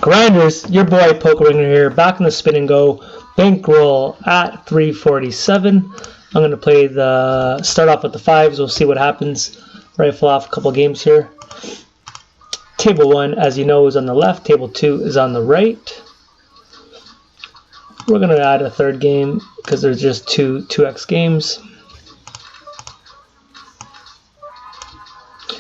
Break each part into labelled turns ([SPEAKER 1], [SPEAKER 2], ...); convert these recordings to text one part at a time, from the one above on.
[SPEAKER 1] Grinders, your boy POKERSTARS here, back in the spin and go. Bankroll at 347. I'm going to play start off with the fives. We'll see what happens. Rifle off a couple games here. Table 1, as you know, is on the left. Table 2 is on the right. We're going to add a third game because there's just 2x games.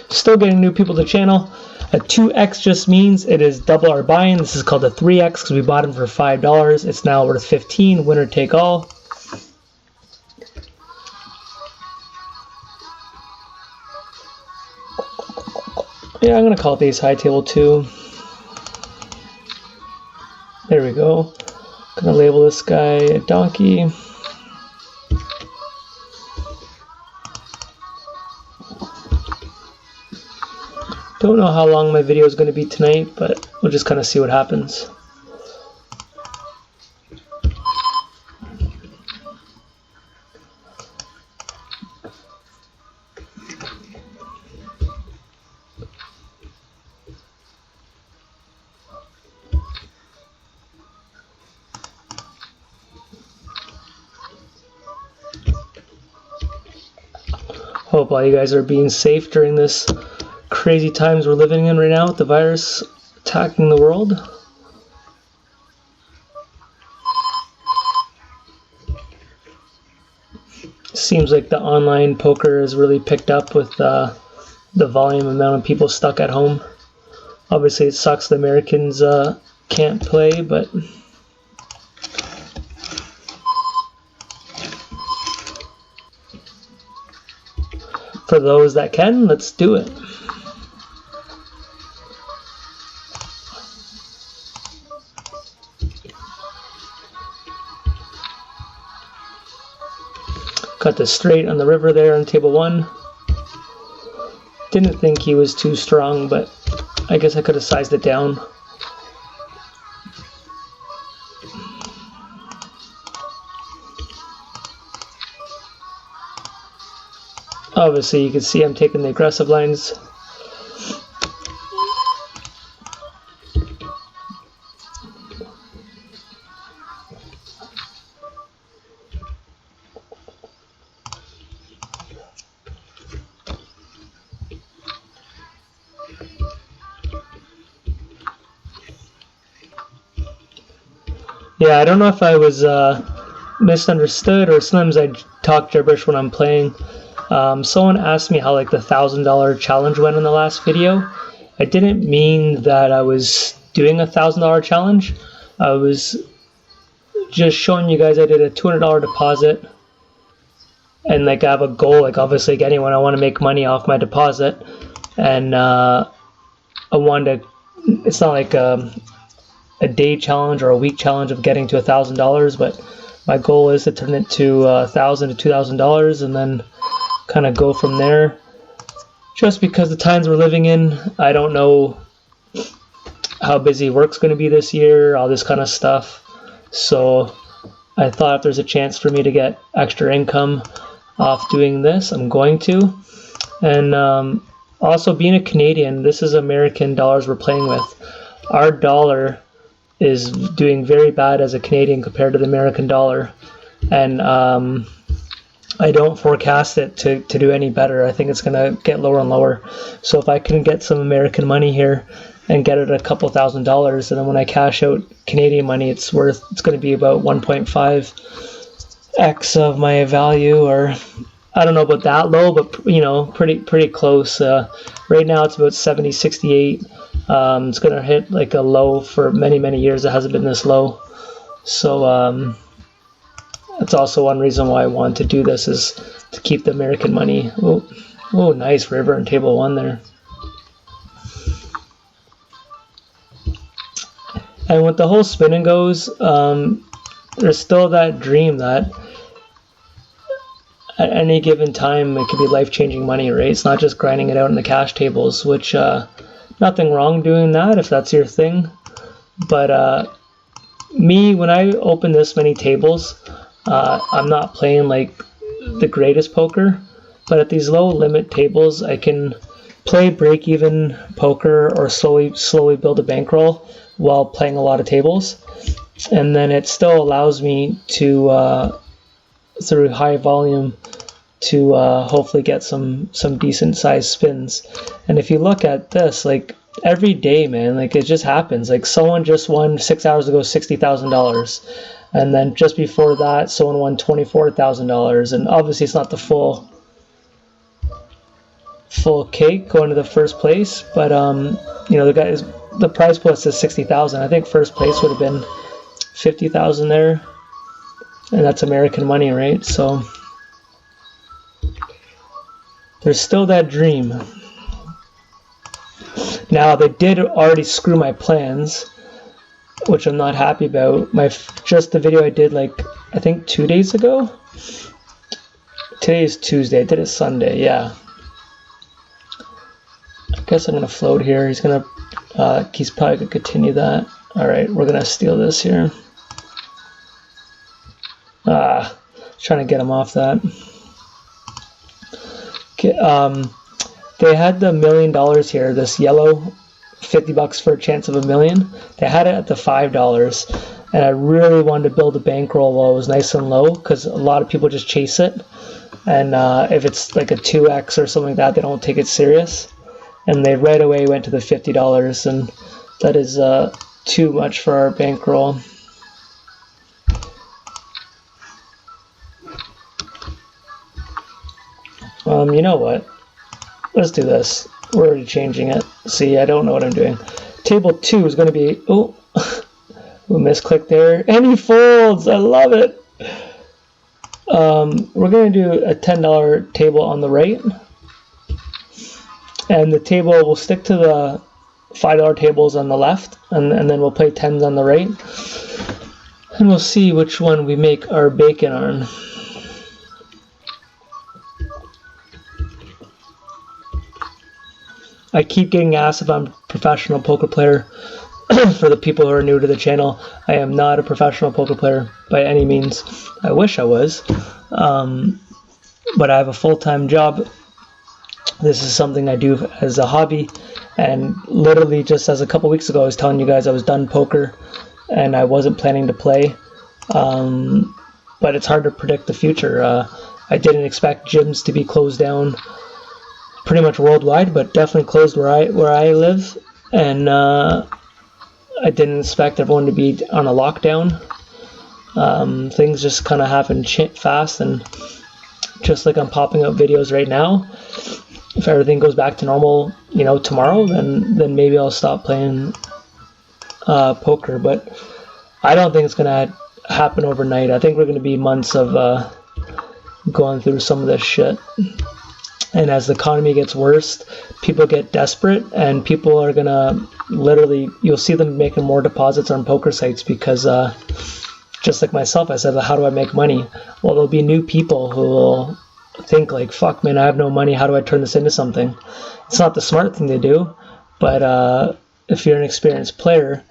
[SPEAKER 1] Still getting new people to the channel. A 2x just means it is double our buy-in. This is called a 3x because we bought them for $5. It's now worth 15. Winner take all. Yeah, I'm going to call it ace high table 2. There we go. Going to label this guy a donkey. Don't know how long my video is going to be tonight, but we'll just kind of see what happens. Hope all you guys are being safe during this crazy times we're living in right now with the virus attacking the world. Seems like the online poker has really picked up with the volume amount of people stuck at home. Obviously it sucks the Americans can't play, but for those that can, let's do it. Got the straight on the river there on table 1. Didn't think he was too strong, but I guess I could have sized it down. Obviously you can see I'm taking the aggressive lines. Yeah, I don't know if I was misunderstood or sometimes I talk gibberish when I'm playing. Someone asked me how like the $1,000 challenge went in the last video. I didn't mean that I was doing a $1,000 challenge. I was just showing you guys I did a $200 deposit and like I have a goal, like obviously like anyone, I want to make money off my deposit, and I wanted to, it's not like a day challenge or a week challenge of getting to $1,000, but my goal is to turn it to $1,000 to $2,000 and then kind of go from there. Just because the times we're living in, I don't know how busy work's going to be this year, all this kind of stuff. So I thought if there's a chance for me to get extra income off doing this, I'm going to. And also being a Canadian, this is American dollars we're playing with. Our dollar is doing very bad as a Canadian compared to the American dollar, and I don't forecast it to do any better. I think it's gonna get lower and lower. So if I can get some American money here and get it a couple $1,000s, and then when I cash out Canadian money, it's gonna be about 1.5x of my value, or I don't know about that low, but you know, pretty close. Right now it's about 70, 68. It's gonna hit like a low for many years. It hasn't been this low. So that's also one reason why I want to do this, is to keep the American money. Oh, nice river in table 1 there. And with the whole spin and goes, there's still that dream that at any given time it could be life-changing money, right? It's not just grinding it out in the cash tables, which nothing wrong doing that if that's your thing. But me, when I open this many tables, I'm not playing like the greatest poker, but at these low limit tables I can play break-even poker or slowly build a bankroll while playing a lot of tables, and then it still allows me to through high volume to hopefully get some decent sized spins. And if you look at this, like every day, man, like it just happens. Like someone just won 6 hours ago $60,000, and then just before that someone won $24,000, and obviously it's not the full cake going to the first place, but you know, the prize pool says 60,000. I think first place would have been 50,000 there, and that's American money, right? So there's still that dream. Now they did already screw my plans, which I'm not happy about. Just the video I did like I think 2 days ago. Today is Tuesday. I did it Sunday. Yeah. I guess I'm gonna float here. He's probably gonna continue that. All right, we're gonna steal this here. Trying to get him off that. Okay, they had the $1 million here, this yellow, $50 for a chance of $1 million. They had it at the $5, and I really wanted to build a bankroll while it was nice and low, because a lot of people just chase it, and if it's like a 2x or something like that, they don't take it serious. And they right away went to the $50, and that is too much for our bankroll. You know what? Let's do this. We're already changing it. See, I don't know what I'm doing. Table 2 is going to be... Oh, we misclicked there. And he folds! I love it! We're going to do a $10 table on the right. And the table will stick to the $5 tables on the left. And then we'll play 10s on the right. And we'll see which one we make our bacon on. I keep getting asked if I'm a professional poker player. For the people who are new to the channel, I am not a professional poker player by any means. I wish I was, but I have a full-time job. This is something I do as a hobby, and literally just as a couple weeks ago I was telling you guys I was done poker and I wasn't planning to play, but it's hard to predict the future. I didn't expect gyms to be closed down pretty much worldwide, but definitely closed where I live, and I didn't expect everyone to be on a lockdown. Things just kind of happen fast, and just like I'm popping out videos right now, if everything goes back to normal, you know, tomorrow, then maybe I'll stop playing poker. But I don't think it's gonna happen overnight. I think we're gonna be months of going through some of this shit. And as the economy gets worse, people get desperate, and people are gonna literally, you'll see them making more deposits on poker sites because just like myself, I said, how do I make money? Well, there'll be new people who will think like, fuck man, I have no money, how do I turn this into something? It's not the smart thing to do, but if you're an experienced player,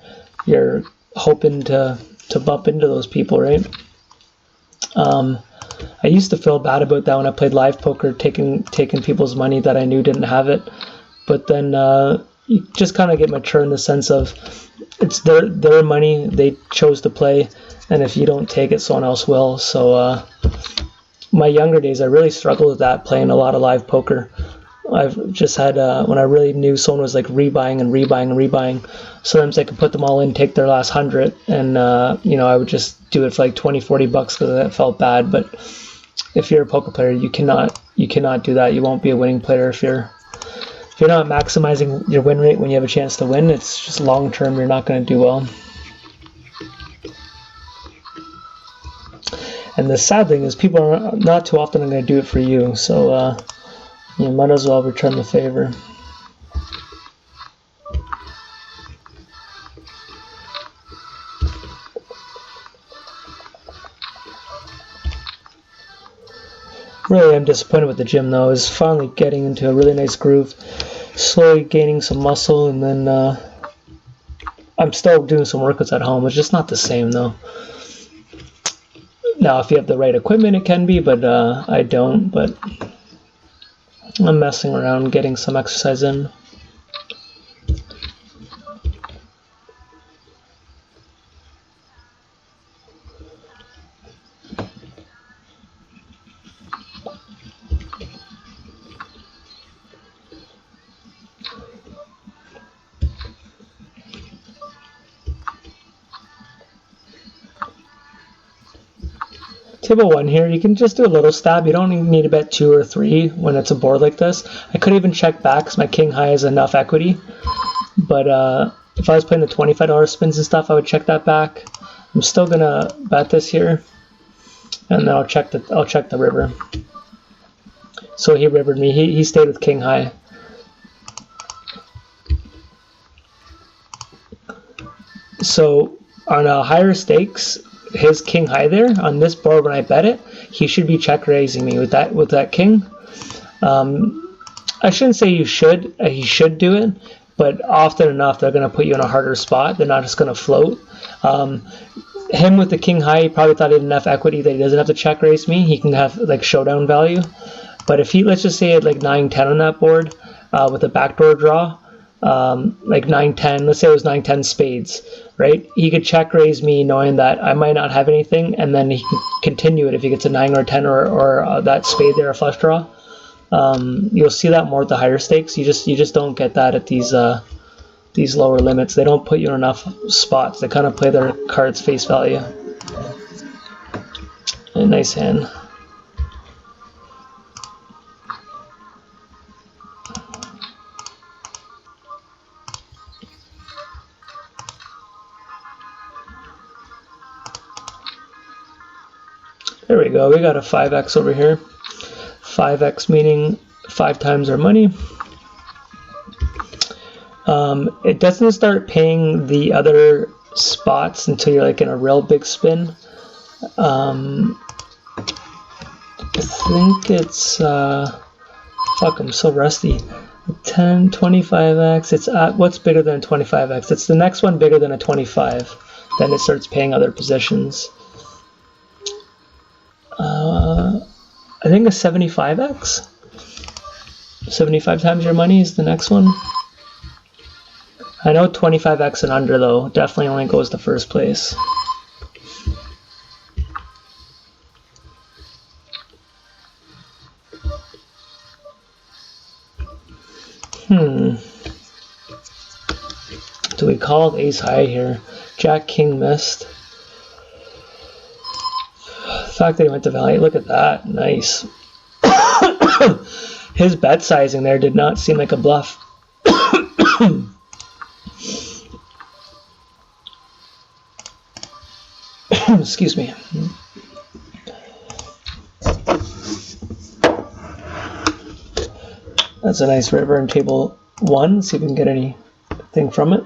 [SPEAKER 1] you're hoping to bump into those people, right? I used to feel bad about that when I played live poker, taking people's money that I knew didn't have it. But then you just kind of get mature in the sense of it's their money, they chose to play, and if you don't take it, someone else will. So my younger days, I really struggled with that, playing a lot of live poker. I've just had, when I really knew someone was like rebuying and rebuying and rebuying, sometimes I could put them all in, take their last 100, and you know, I would just do it for like 20-40 bucks because that felt bad. But if you're a poker player, you cannot do that. You won't be a winning player if you're not maximizing your win rate when you have a chance to win. It's just long term, you're not going to do well. And the sad thing is, people are not too often going to do it for you, so you might as well return the favor. Really, I'm disappointed with the gym though. I was finally getting into a really nice groove, slowly gaining some muscle, and then I'm still doing some workouts at home. It's just not the same though. Now, if you have the right equipment, it can be, but I don't. But I'm messing around, getting some exercise in. Table 1 here, you can just do a little stab. You don't even need to bet 2 or 3 when it's a board like this. I could even check back because my king high has enough equity. But if I was playing the $25 spins and stuff, I would check that back. I'm still gonna bet this here, and then I'll check the river. So he rivered me. He stayed with king high. So on a higher stakes, his king high there on this board, when I bet it, he should be check raising me with that king. I shouldn't say you should. He should do it, but often enough they're going to put you in a harder spot. They're not just going to float. Him with the king high, he probably thought he had enough equity that he doesn't have to check raise me. He can have like showdown value. But if he, let's just say, had like 9-10 on that board with a backdoor draw, like 9-10, let's say it was 9-10 spades, right? He could check raise me knowing that I might not have anything, and then he can continue it if he gets a 9 or a 10 or that spade there, a flush draw. You'll see that more at the higher stakes. You just don't get that at these lower limits. They don't put you in enough spots. They kind of play their cards face value. A nice hand. There we go. We got a 5x over here. 5x meaning 5 times our money. It doesn't start paying the other spots until you're like in a real big spin. I think it's fuck, I'm so rusty. 10, 25x. It's at what's bigger than a 25x? It's the next one bigger than a 25. Then it starts paying other positions. I think a 75x. 75 times your money is the next one. I know 25x and under though definitely only goes to first place. Do we call ace high here? Jack king missed. The fact that he went to value, look at that, nice. His bet sizing there did not seem like a bluff. Excuse me. That's a nice river in table 1. See if we can get anything from it.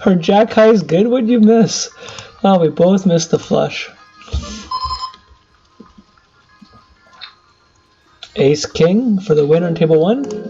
[SPEAKER 1] Her jack high is good. What'd you miss? Oh, we both missed the flush. Ace king for the win on table 1.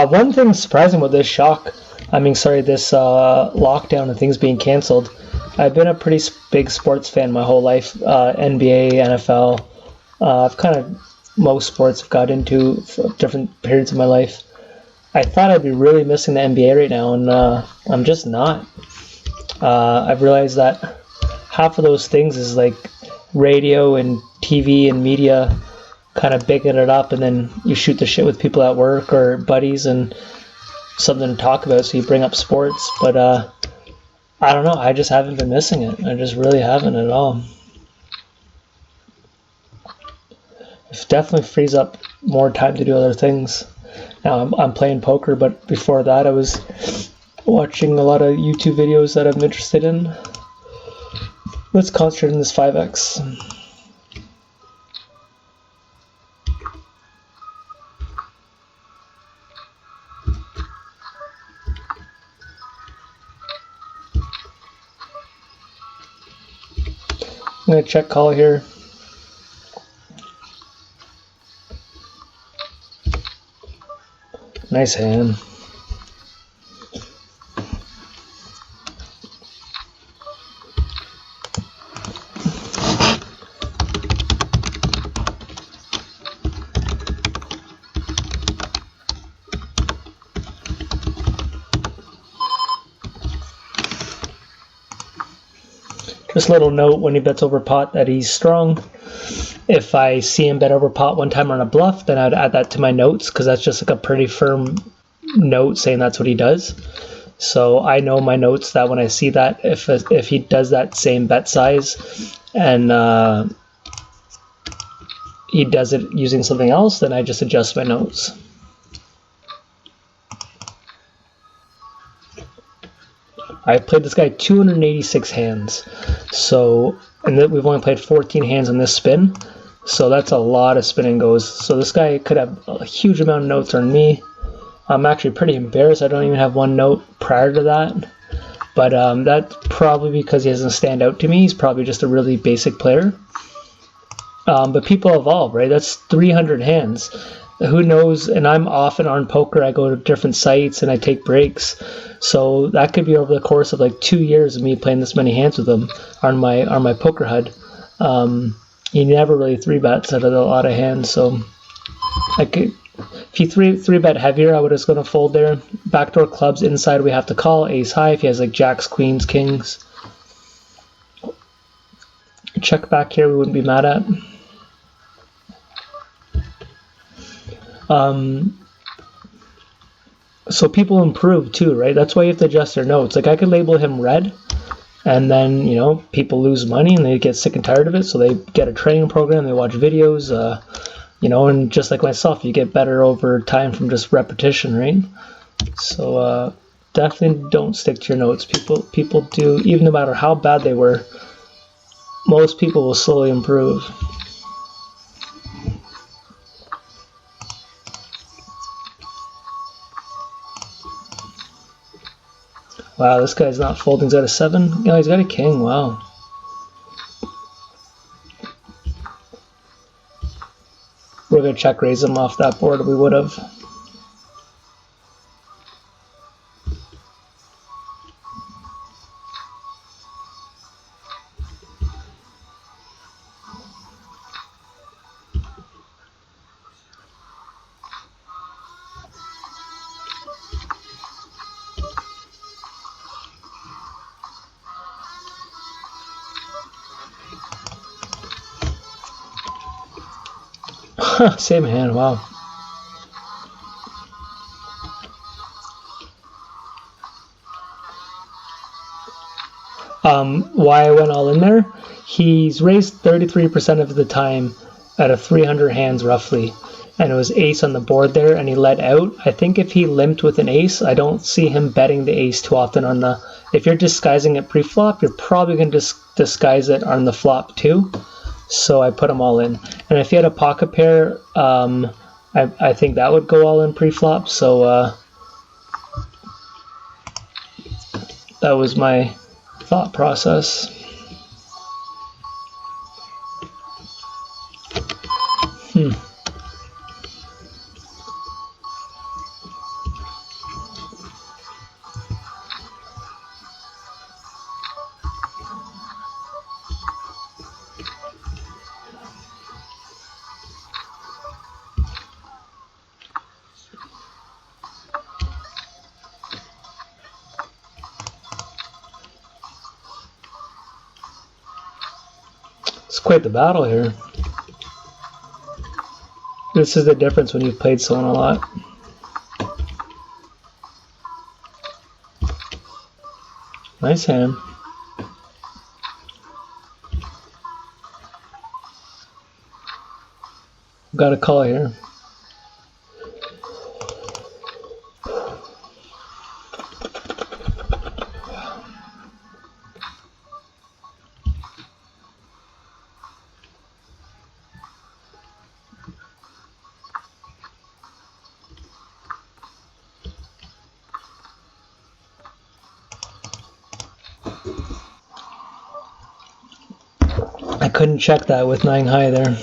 [SPEAKER 1] One thing surprising about this this lockdown and things being canceled, I've been a pretty big sports fan my whole life, NBA, NFL. I've kind of, most sports I've got into for different periods of my life. I thought I'd be really missing the NBA right now, and I'm just not. I've realized that half of those things is like radio and TV and media kind of bigging it up, and then you shoot the shit with people at work or buddies and something to talk about, so you bring up sports. But I don't know, I just haven't been missing it. I just really haven't at all. It definitely frees up more time to do other things. Now I'm playing poker, but before that I was watching a lot of YouTube videos that I'm interested in. Let's concentrate on this 5x. I'm going to check call here. Nice hand. Just a little note when he bets over pot that he's strong. If I see him bet over pot one time on a bluff, then I'd add that to my notes, because that's just like a pretty firm note saying that's what he does. So I know my notes that when I see that, if he does that same bet size and he does it using something else, then I just adjust my notes. I played this guy 286 hands, so, and we've only played 14 hands on this spin, so that's a lot of spin and goes. So this guy could have a huge amount of notes on me. I'm actually pretty embarrassed I don't even have one note prior to that, but that's probably because he doesn't stand out to me. He's probably just a really basic player. But people evolve, right? That's 300 hands. Who knows? And I'm often on poker. I go to different sites and I take breaks. So that could be over the course of like 2 years of me playing this many hands with him on my poker HUD. He never really 3-bets out of a lot of hands. So I could, if he 3-bet heavier, I would just gonna fold there. Backdoor clubs inside we have to call. Ace high if he has like jacks, queens, kings. Check back here we wouldn't be mad at. So people improve too, right? That's why you have to adjust their notes. Like I could label him red, and then, you know, people lose money and they get sick and tired of it, so they get a training program, they watch videos, you know, and just like myself, you get better over time from just repetition, right? So definitely don't stick to your notes. People do, even no matter how bad they were, most people will slowly improve. Wow, this guy's not folding. He's got a 7. No, he's got a king. Wow. We're going to check raise him off that board. We would have. Same hand, wow. Why I went all in there? He's raised 33% of the time out of 300 hands roughly, and it was ace on the board there, and he let out. I think if he limped with an ace, I don't see him betting the ace too often on the. If you're disguising it pre-flop, you're probably going to disguise it on the flop too. So I put them all in. And if you had a pocket pair, I think that would go all in pre-flop. So that was my thought process. It's quite the battle here. This is the difference when you've played someone a lot. Nice hand. Got a call here. I couldn't check that with 9 high there.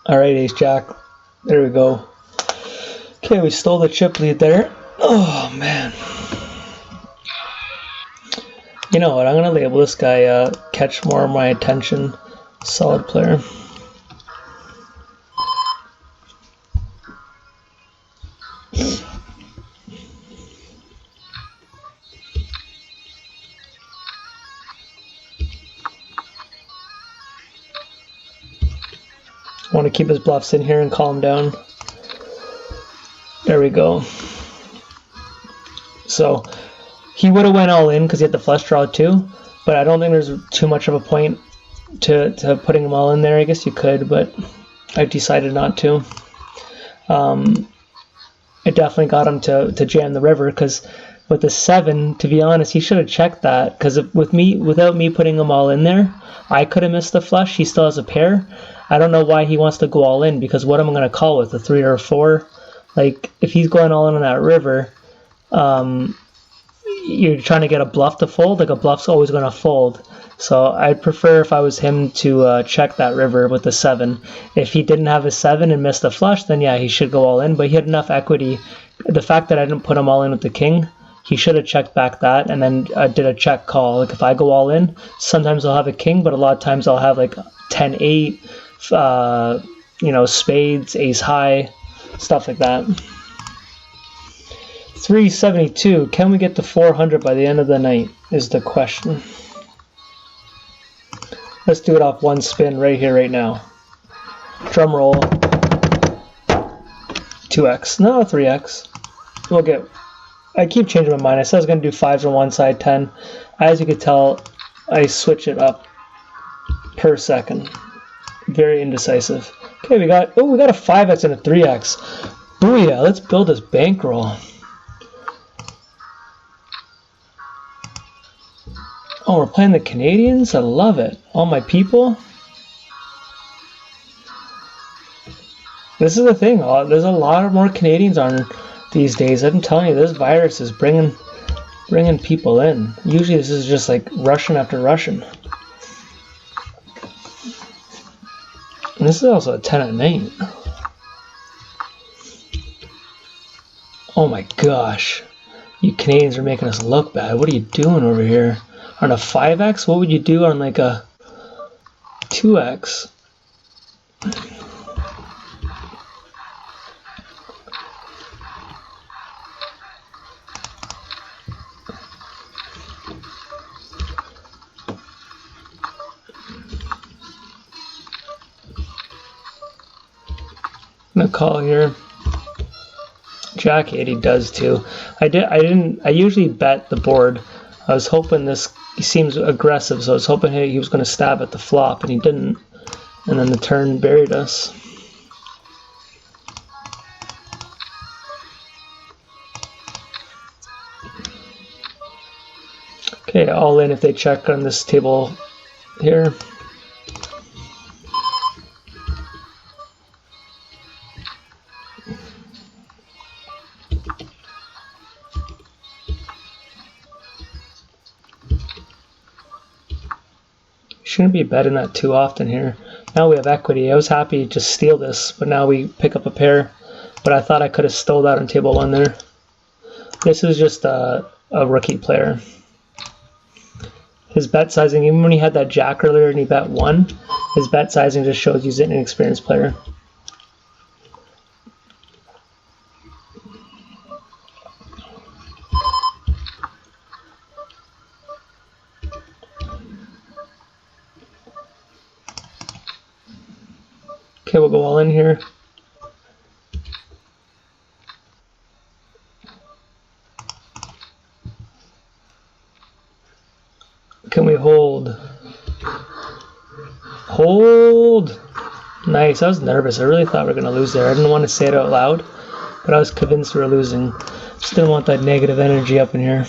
[SPEAKER 1] Alright, ace jack. There we go. Okay, we stole the chip lead there. Oh, man. You know what? I'm going to label this guy catch more of my attention. Solid player. I want to keep his bluffs in here and calm down. There we go. So he would have went all in because he had the flush draw too, but I don't think there's too much of a point to putting them all in there. I guess you could, but I decided not to. It definitely got him to jam the river, because with the 7, to be honest, he should have checked that, because without me putting them all in there, I could have missed the flush. He still has a pair. I don't know why he wants to go all in, because what am I going to call with, a 3 or a 4? Like, if he's going all in on that river, you're trying to get a bluff to fold. Like, a bluff's always going to fold. So I'd prefer, if I was him, to check that river with the 7. If he didn't have a 7 and missed a flush, then yeah, he should go all in. But he had enough equity. The fact that I didn't put him all in with the king, he should have checked back that and then did a check call. Like, if I go all in, sometimes I'll have a king, but a lot of times I'll have like 10-8, you know, spades, ace high, stuff like that. 372. Can we get to 400 by the end of the night is the question. Let's do it off one spin right here, right now. Drum roll. 2x. No, 3x. We'll get... I keep changing my mind. I said I was going to do 5s on one side, 10. As you can tell, I switch it up per second. Very indecisive. Okay, we got a 5x and a 3x. Booyah, let's build this bankroll. Oh, we're playing the Canadians? I love it. All my people. This is the thing. There's a lot of more Canadians on these days. I'm telling you, this virus is bringing people in. Usually this is just like Russian after Russian. And this is also a 10 at night. Oh my gosh. You Canadians are making us look bad. What are you doing over here? On a 5x? What would you do on like a 2x? I'm gonna call here. Jack 8, he does too. I usually bet the board. I was hoping this, he seems aggressive, so I was hoping he was going to stab at the flop, and he didn't. And then the turn buried us. Okay, all in if they check on this table here. Shouldn't be betting that too often here. Now we have equity. I was happy to steal this, but now we pick up a pair. But I thought I could have stole that on table 1 there. This is just a rookie player. His bet sizing, even when he had that jack earlier and he bet 1, his bet sizing just shows he's an inexperienced player. Okay, we'll go all in here. Can we hold? Hold! Nice, I was nervous. I really thought we were going to lose there. I didn't want to say it out loud, but I was convinced we were losing. Just didn't want that negative energy up in here.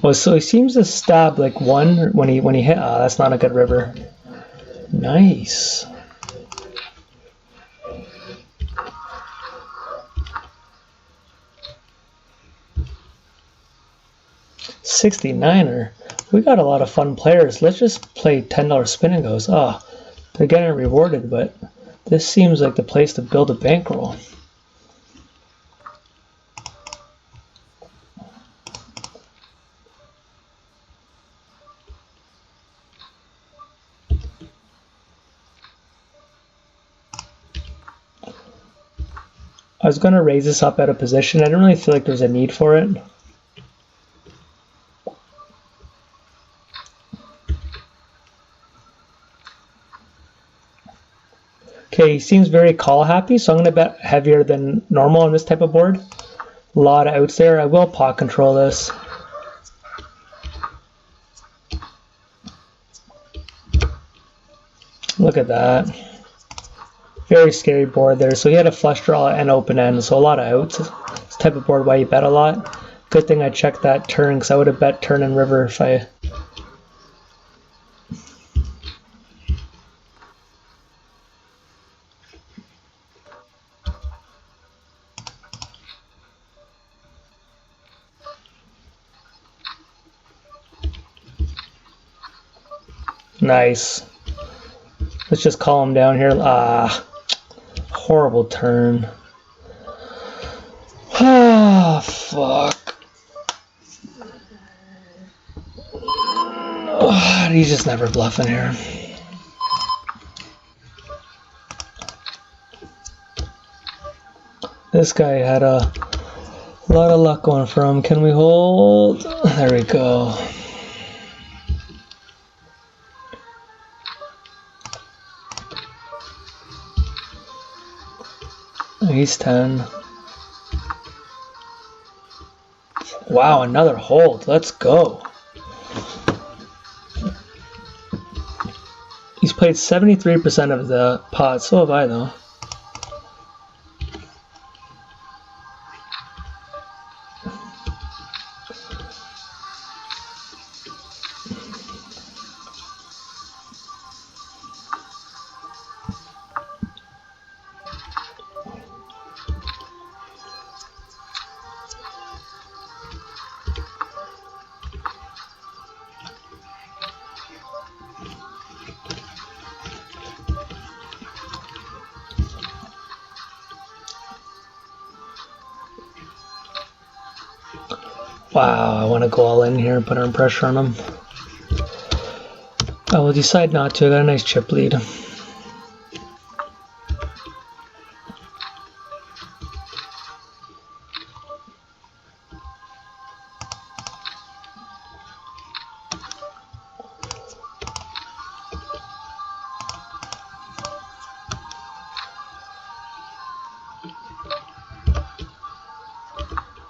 [SPEAKER 1] Well, so he seems to stab like 1 when he hit. Ah, that's not a good river. Nice. 69er. We got a lot of fun players. Let's just play $10 spin and goes. Ah, they're getting rewarded, but this seems like the place to build a bankroll. I was going to raise this up out of position. I didn't really feel like there's a need for it. Okay, he seems very call happy, so I'm going to bet heavier than normal on this type of board. A lot of outs there. I will pot control this. Look at that. Very scary board there. So he had a flush draw and open end, so a lot of outs. This type of board why you bet a lot. Good thing I checked that turn, because I would have bet turn and river if I... Nice. Let's just call him down here. Ah, horrible turn. Ah, fuck. Oh, he's just never bluffing here. This guy had a lot of luck going for him. Can we hold? There we go. He's 10. Wow, another hold. Let's go. He's played 73% of the pot. So have I, though. Wow, I want to go all in here and put on pressure on him. I will decide not to. I got a nice chip lead.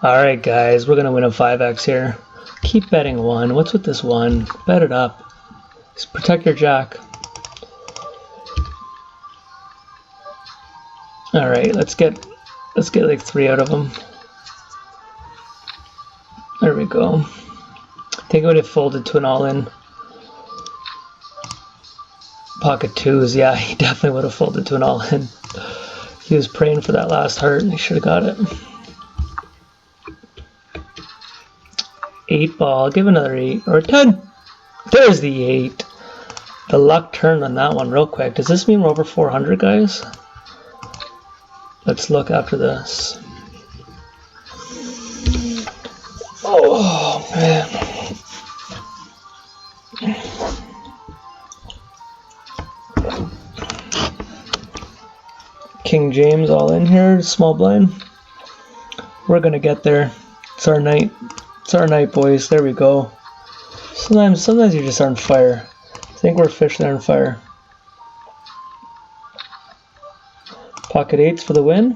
[SPEAKER 1] Alright guys, we're going to win a 5x here. Keep betting 1. What's with this 1? Bet it up. Just protect your jack. Alright, let's get like 3 out of him. There we go. I think I would have folded to an all-in. Pocket 2s, yeah, he definitely would have folded to an all-in. He was praying for that last heart and he should have got it. 8 ball, give another 8 or 10. There's the 8. The luck turned on that one real quick. Does this mean we're over 400, guys? Let's look after this. Oh man. King James all in here, small blind. We're gonna get there. It's our night. It's our night, boys. There we go. Sometimes you just are on fire. I think we're fish there on fire. Pocket 8s for the win.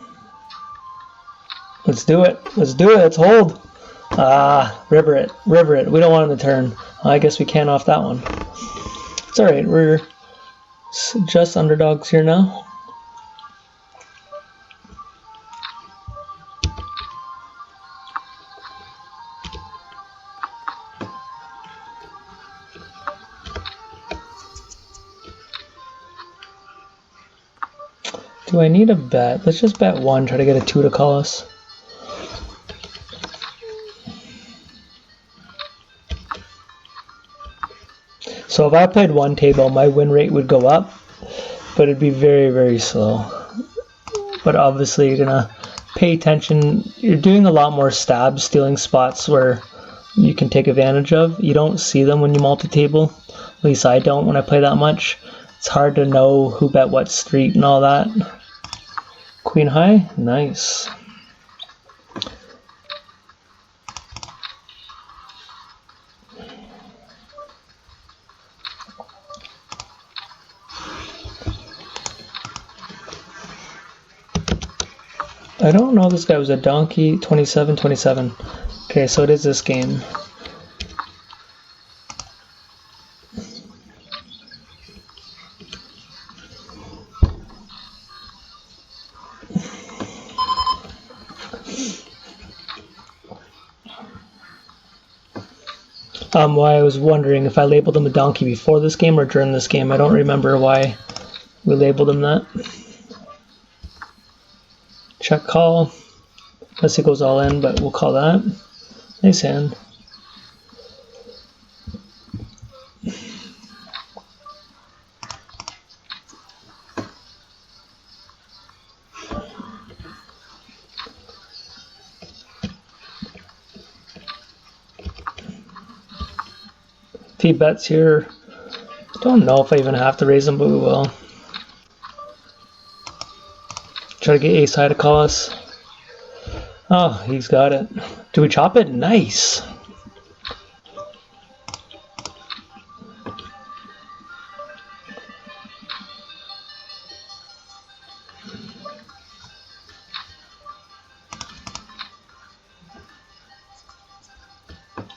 [SPEAKER 1] Let's do it. Let's do it. Let's hold. Ah, river it. River it. We don't want him to turn. I guess we can off that one. It's alright. We're just underdogs here now. Do I need a bet? Let's just bet 1, try to get a 2 to call us. So if I played one table, my win rate would go up, but it'd be very, very slow. But obviously you're gonna pay attention. You're doing a lot more stabs, stealing spots where you can take advantage of. You don't see them when you multi-table. At least I don't when I play that much. It's hard to know who bet what street and all that. Queen high, nice. I don't know, this guy was a donkey. 27, 27. Okay, so it is this game. Why I was wondering if I labeled him a donkey before this game or during this game. I don't remember why we labeled him that. Check call. Unless he goes all in, but we'll call that. Nice hand. If he bets here, don't know if I even have to raise him, but we will. Try to get ace high to call us. Oh, he's got it. Do we chop it? Nice.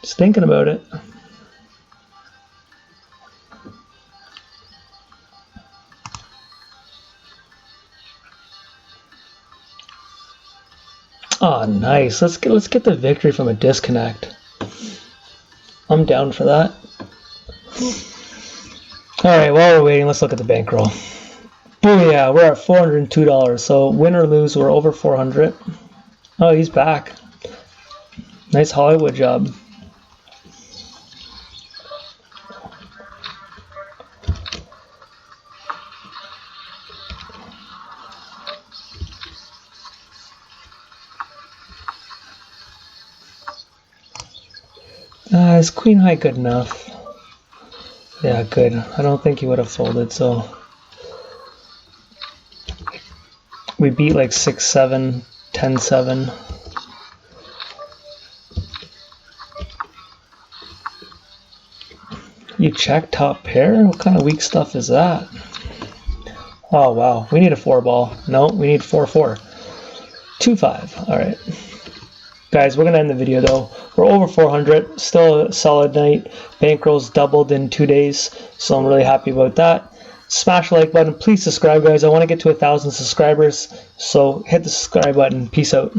[SPEAKER 1] Just thinking about it. Oh, nice. Let's get the victory from a disconnect. I'm down for that. All right, while we're waiting, let's look at the bankroll. Booyah, we're at $402. So win or lose, we're over 400. Oh, he's back. Nice Hollywood job. Is queen high good enough? Yeah, good. I don't think he would have folded, so we beat like 6-7, 10-7. You check top pair? What kind of weak stuff is that? Oh wow, we need a 4-ball. No, we need 4-4. 2-5. All right. Guys, we're going to end the video though. We're over 400, still a solid night. Bankroll's doubled in 2 days, so I'm really happy about that. Smash the like button. Please subscribe, guys. I want to get to 1,000 subscribers, so hit the subscribe button. Peace out.